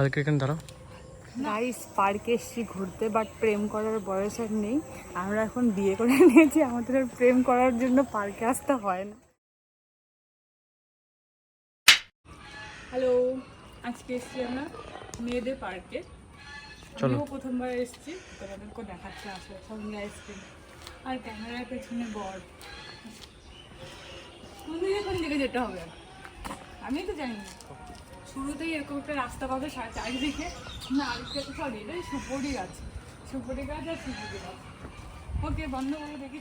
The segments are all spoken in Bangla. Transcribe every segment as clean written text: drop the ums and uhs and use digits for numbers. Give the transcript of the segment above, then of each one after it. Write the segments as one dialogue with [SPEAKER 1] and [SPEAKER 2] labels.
[SPEAKER 1] হালকা এখানে দাঁড়াও।
[SPEAKER 2] গাইস পার্কে এসেছি ঘুরতে, বাট প্রেম করার বয়স আর নেই। আমরা এখন বিয়ে করে নিয়েছি, আমাদের আর প্রেম করার জন্য পার্কে আসতে হয় না। হ্যালো, আজকে এসেছি আমরা মেয়েদের পার্কে। আমিও প্রথমবার এসেছি, তোমাদেরকেও দেখাচ্ছে। আসলে সঙ্গে আইসক্রিম আর ক্যামেরার পেছনে বর। কোন দিকে যেতে হবে আমি তো জানি না। শুরুতেই এরকম একটা রাস্তা পাবে চারিদিকে, না আরেকটা তো সরি, এটাই সুপরি গাছ, সুপরি গাছ আর সুপুরি গাছ। ওকে বন্ধ করে দেখি।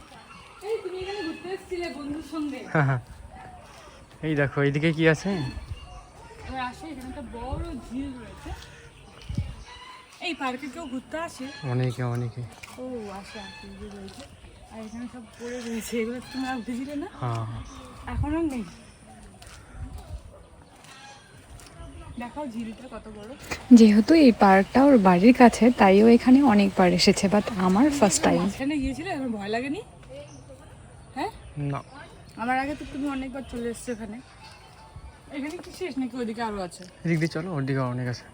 [SPEAKER 2] এই তুমি এখানে ঘুরতে এসেছিলে বন্ধুর সঙ্গে?
[SPEAKER 1] হ্যাঁ, এই দেখো এইদিকে কি আছে।
[SPEAKER 2] এবার আসে, এখানে একটা বড় ঝিল রয়েছে। এই পার্কে কেউ ঘুরতে আসে?
[SPEAKER 1] অনেকে।
[SPEAKER 2] ও আসে, রয়েছে। আর এখানে সব পড়ে রয়েছে, এগুলো তোমরা উঠেছিলে না?
[SPEAKER 1] হ্যাঁ,
[SPEAKER 2] এখন আর নেই। দেখাও ঝিলটা কত বড়। যেহেতু এই পার্কটা ওর বাড়ির কাছে, তাই ও এখানে অনেকবার এসেছে, বাট আমার ফার্স্ট টাইম। এখানে গিয়েছিলে, আমার ভয় লাগেনি? হ্যাঁ
[SPEAKER 1] না,
[SPEAKER 2] আমার আগে তো তুমি অনেকবার চলে এসছো এখানে। এখানে কি শেষ নাকি ওইদিকে আরো আছে?
[SPEAKER 1] এদিক দিয়ে চলো, ওদিকে অনেক আছে।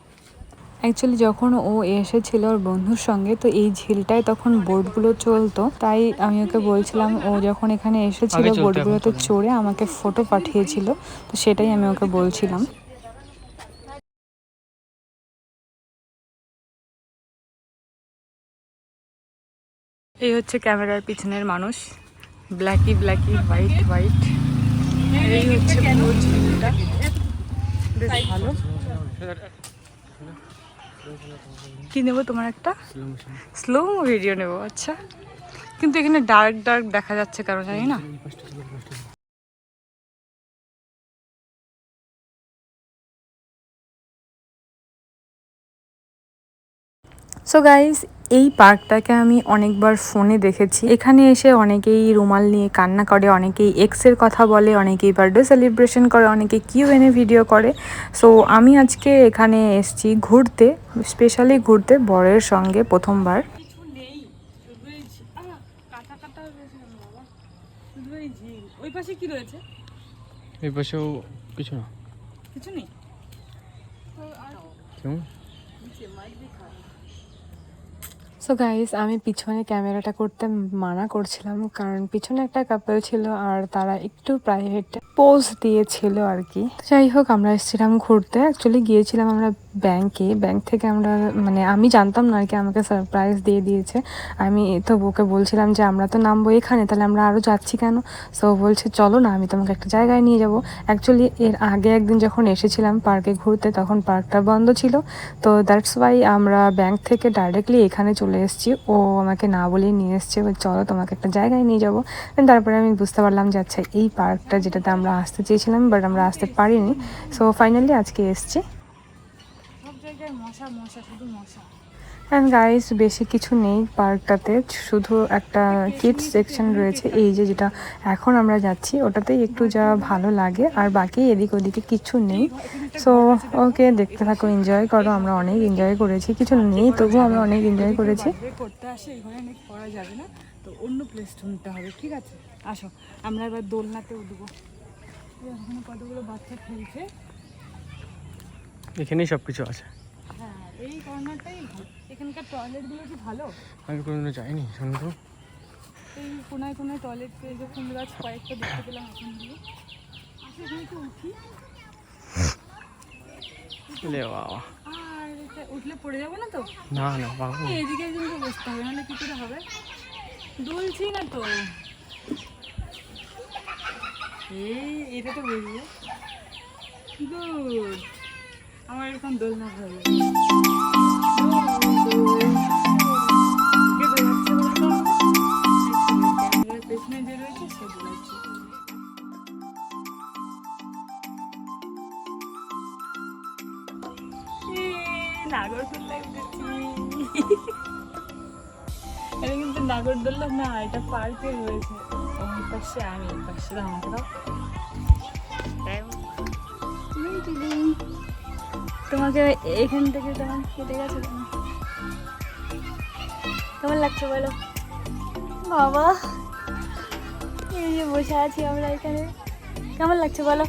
[SPEAKER 2] অ্যাকচুয়ালি যখন ও এসেছিল ওর বন্ধুর সঙ্গে, তো এই ঝিলটায় তখন বোটগুলো চলতো, তাই আমি ওকে বলছিলাম, ও যখন এখানে এসেছিল বোটগুলোতে চড়ে আমাকে ফটো পাঠিয়েছিল, তো সেটাই আমি ওকে বলছিলাম। এই হচ্ছে ক্যামেরার পিছনের মানুষ, ব্ল্যাকি হোয়াইট হোয়াইট। এই হচ্ছে পুরো ঝিলটা, বেশ ভালো। কি নেবো তোমার? একটা স্লো ভিডিও নেবো। আচ্ছা, কিন্তু এখানে ডার্ক দেখা যাচ্ছে কারণ জানি না। সো গাইস, এই পার্কটাকে আমি অনেকবার ফোনে দেখেছি। এখানে এসে অনেকেই রুমাল নিয়ে কান্না করে, অনেকেই এক্সের কথা বলে, অনেকেই বার্থডে সেলিব্রেশন করে, অনেকে কিউএনএ ভিডিও করে। সো আমি আজকে এখানে এসেছি ঘুরতে, স্পেশালি ঘুরতে বরের সঙ্গে প্রথমবার। কিছু নেই, ওই পাশে কি রয়েছে?
[SPEAKER 1] এই পাশেও কিছু না,
[SPEAKER 2] কিছু নেই। সো গাইস, আমি পিছনে ক্যামেরাটা করতে মানা করছিলাম, কারণ পিছনে একটা কাপল ছিল আর তারা একটু প্রাইভেট পোজ দিয়েছিল আর কি। যাই হোক, আমরা এসেছিলাম ঘুরতে। অ্যাকচুয়ালি গিয়েছিলাম আমরা ব্যাংক থেকে আমরা, মানে আমি জানতাম না আর কি, আমাকে সারপ্রাইজ দিয়ে দিয়েছে। আমি তো ওকে বলছিলাম যে আমরা তো নামবো এখানে, তাহলে আমরা আরও যাচ্ছি কেন? সো বলছে চলো না, আমি তোমাকে একটা জায়গায় নিয়ে যাব। অ্যাকচুয়ালি এর আগে একদিন যখন এসেছিলাম পার্কে ঘুরতে, তখন পার্কটা বন্ধ ছিল, তো দ্যাটস ওয়াই আমরা ব্যাংক থেকে ডাইরেক্টলি এখানে চলে এসেছি। ও আমাকে না বলেই নিয়ে এসছে, চলো তোমাকে একটা জায়গায় নিয়ে যাবো। তারপরে আমি বুঝতে পারলাম যে আচ্ছা এই পার্কটা যেটাতে আমরা আসতে চেয়েছিলাম, বাট আমরা আসতে পারিনি। সো ফাইনালি আজকে এসছি। সব জায়গায় মশা মশা, শুধু মশা। অ্যান্ড গাইস, বেশি কিছু নেই পার্কটাতে, শুধু একটা কিডস সেকশন রয়েছে, এই যে যেটা এখন আমরা যাচ্ছি ওটাতেই একটু যা ভালো লাগে, আর বাকি এদিক ওদিকে কিছু নেই। সো ওকে, দেখতে থাকো, এনজয় করো। আমরা অনেক এনজয় করেছি, কিছু নেই তবুও আমরা অনেক এনজয় করেছি। করতে আসে এখানে অনেক করা যাবে না, তো অন্য প্লেস শুনতে হবে, ঠিক আছে? আসো, আমরা এবার দোলনাতে উঠবো। এখানে কতগুলো বাচ্চা খেলছে,
[SPEAKER 1] এখানেই সব কিছু আছে।
[SPEAKER 2] হ্যাঁ, এই কর্নারটাই। এখানকার টয়লেটগুলো কি ভালো?
[SPEAKER 1] আমি কোনোদিনও যাইনি, শুনো তো।
[SPEAKER 2] এই কোনায় টয়লেট পেয়ে যে ফুল গাছ কয়েকটা দেখতে পেলাম এখন দিয়ে। আচ্ছা, এখানে একটু উঠি।
[SPEAKER 1] বাবা,
[SPEAKER 2] আর উঠলে পড়ে যাবো না তো?
[SPEAKER 1] না বাবু,
[SPEAKER 2] এদিকে কিন্তু বসতে হবে, নাহলে কি করে হবে? দুলছি না তো, এটা তো বলবো। গুড, আমার এরকম দোলনা ভালো। পেছনে যে রয়েছে সে বলেছে। নাগরদোল্লা উঠেছি। এটা কিন্তু নাগরদোল্লা না, এটা পার্কে রয়েছে। ওই পাশে আমি, এই পাশে আমাকে দাও। তোমাকে এখান থেকে তেমন কেটে গেছে, কেমন লাগছে বলো? বাবা, এই যে বসে আছি আমরা এখানে, কেমন লাগছে বলো?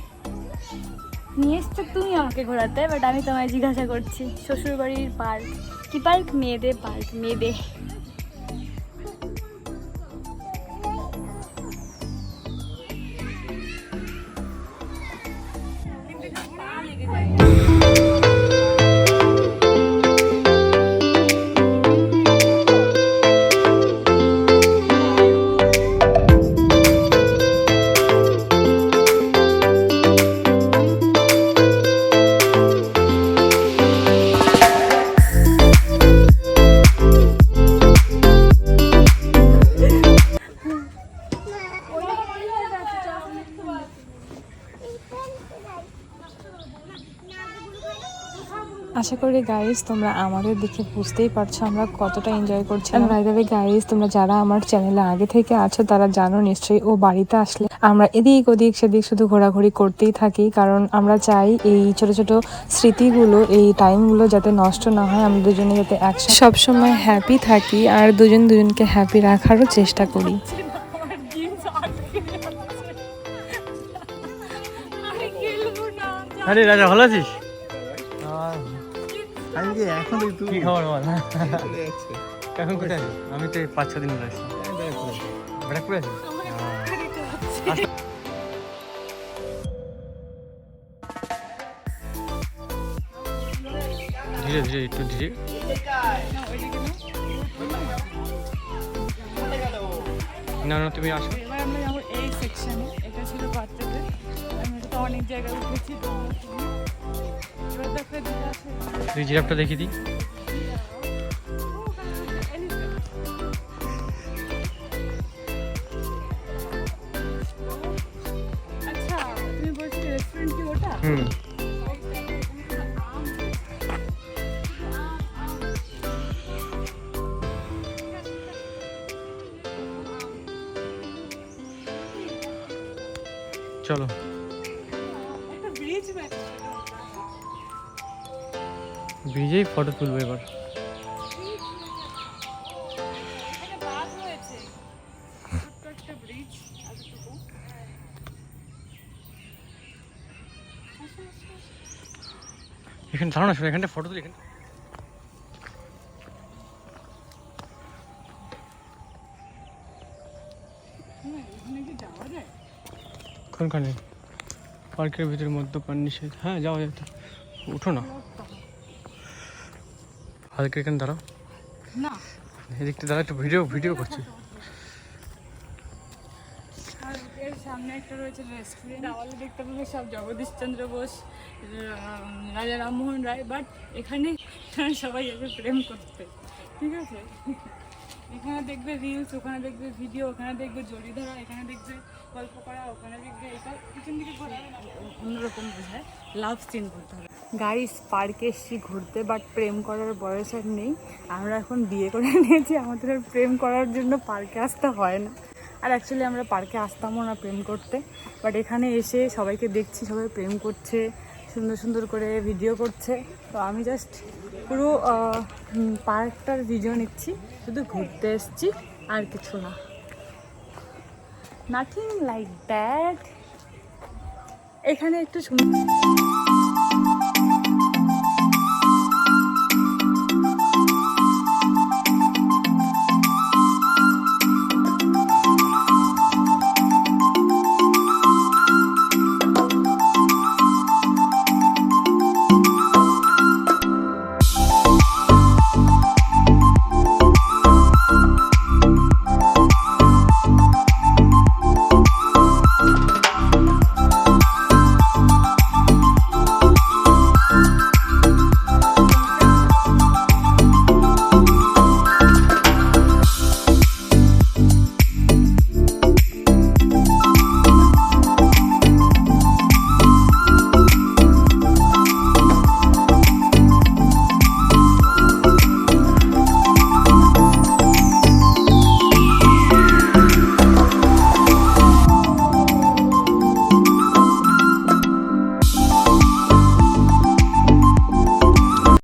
[SPEAKER 3] নিয়ে এসছো তুমি আমাকে ঘোরাতে, বাট আমি তোমায় জিজ্ঞাসা করছি। শ্বশুরবাড়ির পার্ক, কি পার্ক? মেয়েদের পার্ক, মেয়েদের।
[SPEAKER 2] আশা করি গাইস তোমরা আমাদের দেখে বুঝতেই পারছো আমরা কতটা এনজয় করছি। আর বাই দ্য ওয়ে গাইস, তোমরা যারা আমার চ্যানেলে আগে থেকে আছো তারা জানো নিশ্চয়ই ও বাড়িতে আসলে আমরা এদিক ওদিক সেদিক শুধু ঘোরাঘুরি করতেই থাকি, কারণ আমরা চাই এই ছোট ছোট স্মৃতিগুলো, এই টাইমগুলো যাতে নষ্ট না হয়, আমরা দুজনে যাতে একসাথে সবসময় হ্যাপি থাকি আর দুজনকে হ্যাপি রাখারও চেষ্টা করি।
[SPEAKER 1] আরে রাজা, ভালো আছিস?
[SPEAKER 4] এখন
[SPEAKER 1] কি খবর বল? এখন কোথায় আছিস? আমি তো 5-6 দিন ধরে আছি। ব্যারাকপুরে আছিস? ধীরে ধীরে, একটু ধীরে। না না, তুমি আসো।
[SPEAKER 2] এবার আমরা যাবো এই সেকশনে। এটা ছিল বাচ্চাদের, আমি তো অনেক জায়গায় উঠেছি। তো এবার দেখো
[SPEAKER 1] তুই জিরাফটা দেখিয়ে দিই।
[SPEAKER 2] আচ্ছা, তুমি বলছো রেস্টুরেন্ট কি ওটা?
[SPEAKER 1] চলো।
[SPEAKER 2] একটা ব্রিজ
[SPEAKER 1] ব্রিজেই ফটো তুলবো এবার। এখানে দাঁড়ানো, শোনো, এখানটা ফটো তুলি। এখানে কোনখানে? পার্কের ভিতরে মদ্যপান নিষেধ। হ্যাঁ, যাওয়া যায় তো। উঠো না, হালকা এখানে দাঁড়াও।
[SPEAKER 2] না,
[SPEAKER 1] এদিকটা দাঁড়া, একটু ভিডিও করছি।
[SPEAKER 2] আর এর সামনে একটা রয়েছে রেস্টুরেন্ট। আওয়ালে দেখতে পাবে সব জগদীশচন্দ্র বোস, রাজা রামমোহন রায়, বাট এখানে সবাই যাবে প্রেম করতে। ঠিক আছে, এখানে দেখবে রিলস, ওখানে দেখবে ভিডিও, ওখানে দেখবে জড়ি ধরা, এখানে দেখবে গল্প করা, ওখানে দেখবে এটা পিছন দিকে অন্যরকম বোঝায় লাভ সিন করতে হবে। গাইস, পার্কে এসেছি ঘুরতে, বাট প্রেম করার বয়স আর নেই। আমরা এখন বিয়ে করে নিয়েছি, আমাদের আর প্রেম করার জন্য পার্কে আসতে হয় না। আর অ্যাকচুয়ালি আমরা পার্কে আসতামও না প্রেম করতে, বাট এখানে এসে সবাইকে দেখছি সবাই প্রেম করছে, সুন্দর সুন্দর করে ভিডিও করছে। তো আমি জাস্ট পুরো পার্কটার ভিডিও নিচ্ছি, শুধু ঘুরতে এসেছি আর কিছু না, নাথিং লাইক দ্যাট। এখানে একটু সুন্দর